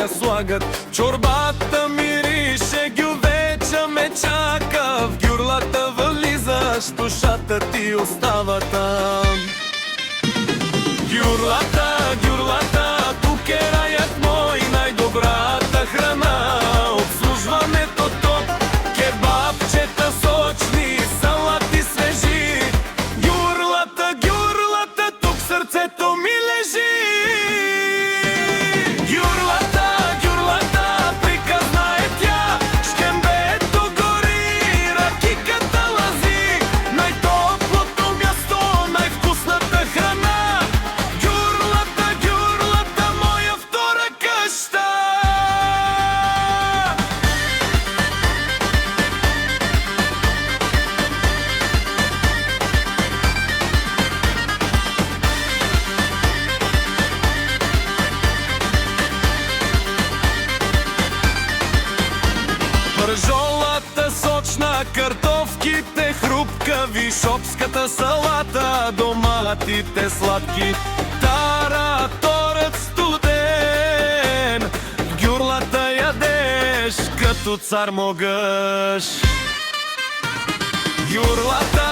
я слагат. Чорбата мирише, гювеча ме чака. В гюрлата вълизаш, душата ти остава там. Гюрлата, гюрлата, тук е раят мой, най-добрата храна. Обслужването топ, кебабчета сочни, салати свежи. Гюрлата, гюрлата, тук сърцето ми лежи. Гюрлата, гюрлата, приказна е тя, шкембето гори, ракиката лази. Най-топлото място, най-вкусната храна. Гюрлата, гюрлата, моя втора къща. Пържолата сочна, картофките хрупкави, шопската салата, доматите сладки, тараторът студен. В гюрлата ядеш като цар могъш. Гюрлата,